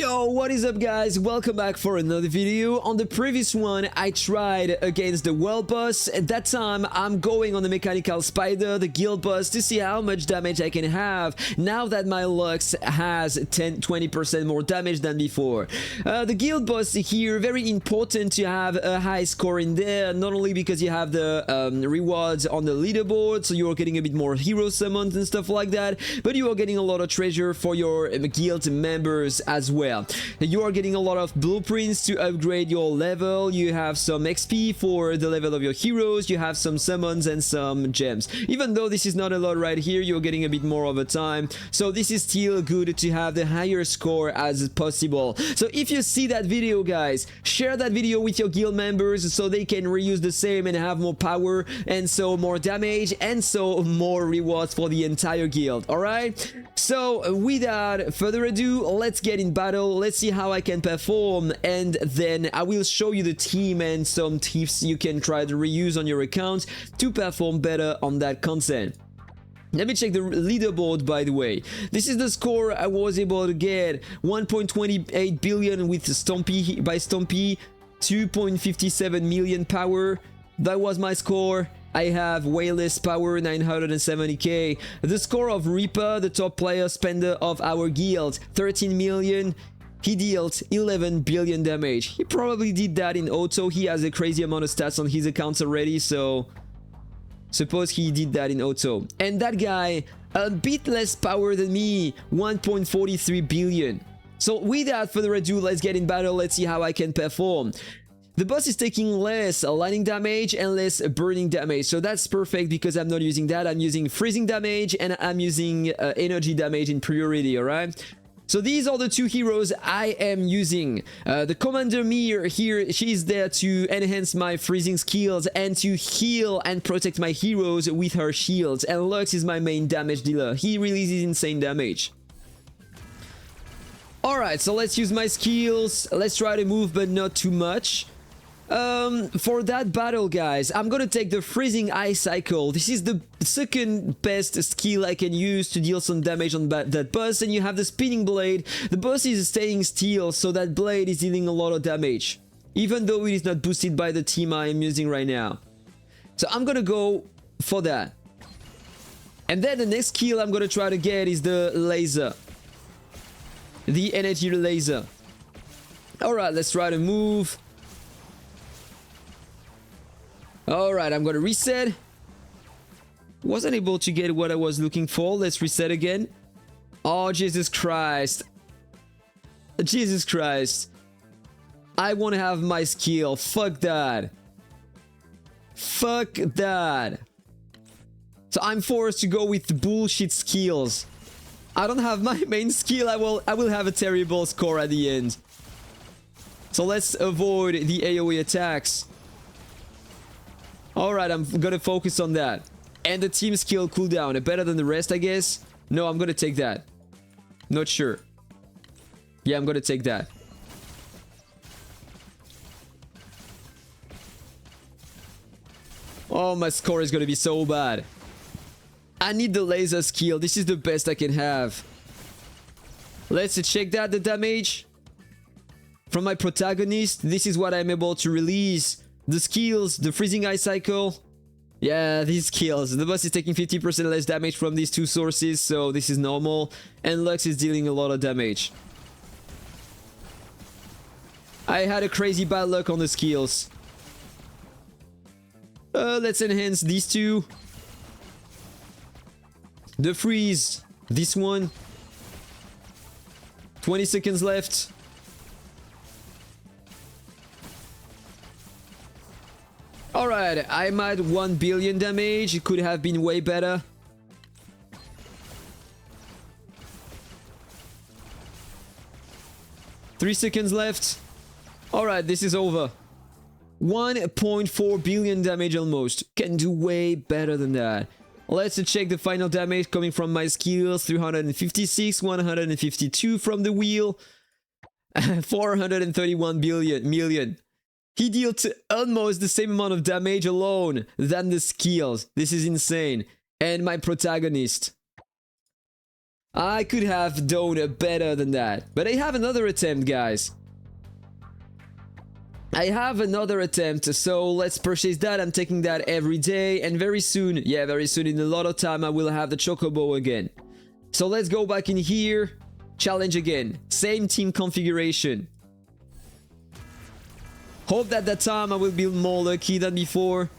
Yo, what is up guys? Welcome back for another video. On the previous one, I tried against the world boss. At that time, I'm going on the mechanical spider, the guild boss, to see how much damage I can have now that my Lux has 10-20% more damage than before. The guild boss here, very important to have a high score in there, not only because you have the rewards on the leaderboard, so you're getting a bit more hero summons and stuff like that, but you are getting a lot of treasure for your guild members as well. You are getting a lot of blueprints to upgrade your level. You have some XP for the level of your heroes. You have some summons and some gems. Even though this is not a lot right here, you're getting a bit more over time. So this is still good to have the higher score as possible. So if you see that video, guys, share that video with your guild members so they can reuse the same and have more power and so more damage and so more rewards for the entire guild. Alright? So without further ado, let's get in battle. Let's see how I can perform, and then I will show you the team and some tips you can try to reuse on your account to perform better on that content. Let me check the leaderboard, by the way. This is the score I was able to get. 1.28 billion with Stompy by Stompy, 2.57 million power. That was my score. I have way less power, 970k. The score of Reaper, the top player spender of our guild, 13 million. He dealt 11 billion damage. He probably did that in auto. He has a crazy amount of stats on his accounts already, so suppose he did that in auto. And that guy, a bit less power than me, 1.43 billion. So without further ado, let's get in battle. Let's see how I can perform. The boss is taking less lightning damage and less burning damage, so that's perfect because I'm not using that. I'm using freezing damage and I'm using energy damage in priority, alright? So these are the two heroes I am using. The Commander Mir here, she's there to enhance my freezing skills and to heal and protect my heroes with her shields. And Lux is my main damage dealer. He releases insane damage. Alright, so let's use my skills. Let's try to move, but not too much. For that battle, guys, I'm gonna take the freezing ice cycle. This is the second best skill I can use to deal some damage on that boss. And you have the spinning blade. The boss is staying still, so that blade is dealing a lot of damage, even though it is not boosted by the team I am using right now. So I'm gonna go for that. And then the next skill I'm gonna try to get is the laser, the energy laser. Alright, let's try to move. Alright, I'm gonna reset. Wasn't able to get what I was looking for. Let's reset again. Oh, Jesus Christ. Jesus Christ. I want to have my skill. Fuck that. Fuck that. So I'm forced to go with bullshit skills. I don't have my main skill. I will have a terrible score at the end. So let's avoid the AoE attacks. Alright, I'm gonna focus on that. And the team skill cooldown. Better than the rest, I guess. No, I'm gonna take that. Not sure. Yeah, I'm gonna take that. Oh, my score is gonna be so bad. I need the laser skill. This is the best I can have. Let's check that, the damage. From my protagonist, this is what I'm able to release. The skills, the freezing ice cycle. Yeah, these skills. The boss is taking 50% less damage from these two sources, so this is normal. And Lux is dealing a lot of damage. I had a crazy bad luck on the skills. Let's enhance these two. The freeze. This one. 20 seconds left. Alright, I'm at 1 billion damage. It could have been way better. Three seconds left. Alright, this is over. 1.4 billion damage almost. Can do way better than that. Let's check the final damage coming from my skills. 356, 152 from the wheel. 431 million. He dealt almost the same amount of damage alone than the skills. This is insane. And my protagonist. I could have done better than that. But I have another attempt, guys. I have another attempt, so let's purchase that. I'm taking that every day, and very soon, yeah, very soon, in a lot of time, I will have the Chocobo again. So let's go back in here. Challenge again. Same team configuration. Hope that that time I will be more lucky than before.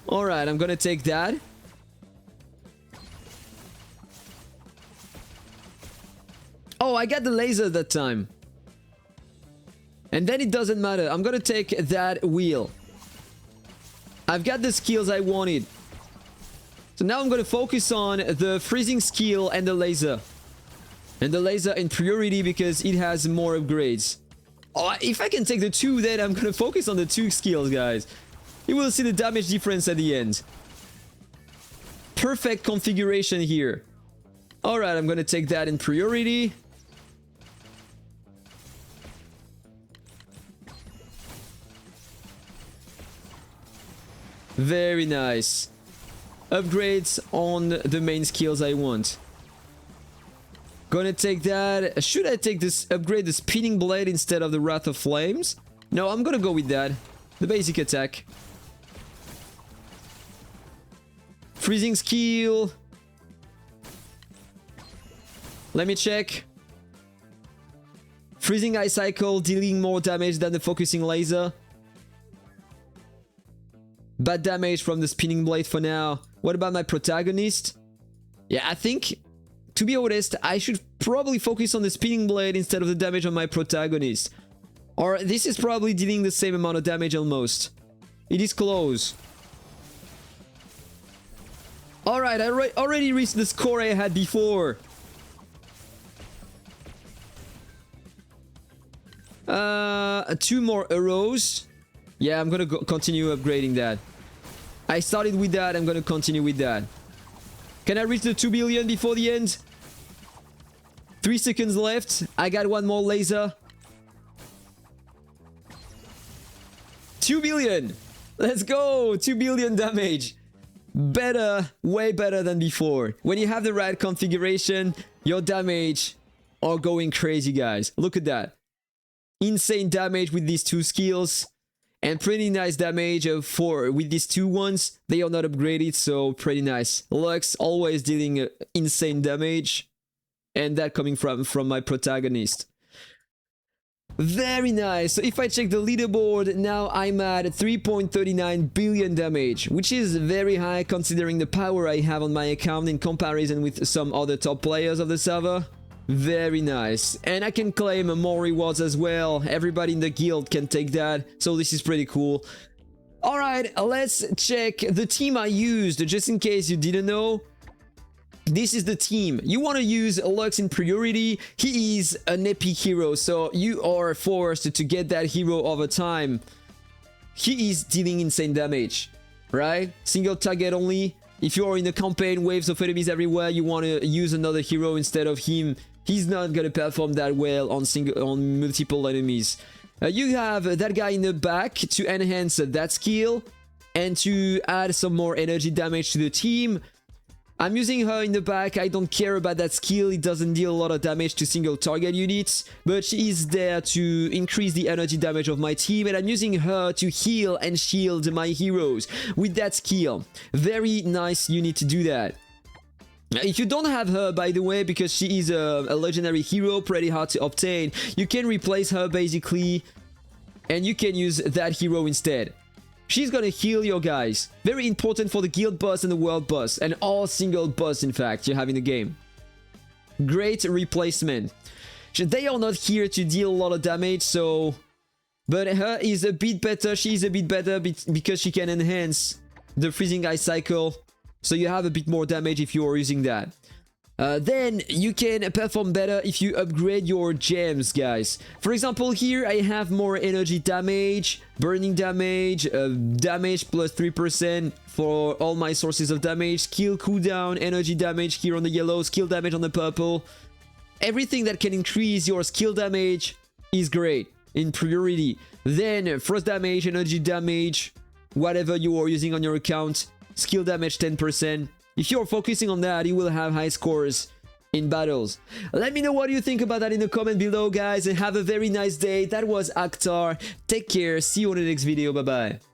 Alright, I'm gonna take that. Oh, I got the laser that time. And then it doesn't matter. I'm gonna take that wheel. I've got the skills I wanted. So now I'm gonna focus on the freezing skill and the laser. And the laser in priority because it has more upgrades. Oh, if I can take the two, then I'm gonna focus on the two skills, guys. You will see the damage difference at the end. Perfect configuration here. Alright, I'm gonna take that in priority. Very nice. Upgrades on the main skills I want. Gonna take that. Should I take this, upgrade the spinning blade instead of the Wrath of Flames? No, I'm gonna go with that. The basic attack. Freezing skill. Let me check. Freezing Ice Cycle, dealing more damage than the focusing laser. Bad damage from the spinning blade for now. What about my protagonist? Yeah, I think, to be honest, I should probably focus on the spinning blade instead of the damage on my protagonist. Or this is probably dealing the same amount of damage almost. It is close. Alright, I already reached the score I had before. Two more arrows. Yeah, I'm gonna continue upgrading that. I started with that, I'm gonna continue with that. Can I reach the 2 billion before the end? 3 seconds left. I got one more laser. 2 billion! Let's go! 2 billion damage. Better, way better than before. When you have the right configuration, your damage are going crazy, guys. Look at that. Insane damage with these two skills. And pretty nice damage with these two ones. They are not upgraded, so pretty nice. Lux always dealing insane damage. And that coming from my protagonist. Very nice. So if I check the leaderboard, now I'm at 3.39 billion damage, which is very high considering the power I have on my account in comparison with some other top players of the server. Very nice. And I can claim more rewards as well. Everybody in the guild can take that, so this is pretty cool. Alright, let's check the team I used, just in case you didn't know. This is the team. You want to use Lux in priority. He is an epic hero, so you are forced to get that hero over time. He is dealing insane damage, right? Single target only. If you are in a campaign, waves of enemies everywhere, you want to use another hero instead of him. He's not gonna perform that well on multiple enemies. You have that guy in the back to enhance that skill and to add some more energy damage to the team. I'm using her in the back. I don't care about that skill. It doesn't deal a lot of damage to single target units, but she is there to increase the energy damage of my team, and I'm using her to heal and shield my heroes with that skill. Very nice unit to do that. If you don't have her, by the way, because she is a legendary hero, pretty hard to obtain, you can replace her basically, and you can use that hero instead. She's gonna heal your guys. Very important for the guild boss and the world boss, and all single boss in fact you have in the game. Great replacement. They are not here to deal a lot of damage, so... But her is a bit better, she is a bit better because she can enhance the freezing ice cycle. So you have a bit more damage if you are using that. Then you can perform better if you upgrade your gems, guys. For example, here I have more energy damage, burning damage, damage plus 3% for all my sources of damage, skill cooldown, energy damage here on the yellow, skill damage on the purple. Everything that can increase your skill damage is great in priority. Then frost damage, energy damage, whatever you are using on your account. Skill damage 10%. If you're focusing on that, you will have high scores in battles. Let me know what you think about that in the comment below, guys, and have a very nice day. That was Actar. Take care. See you on the next video. Bye bye.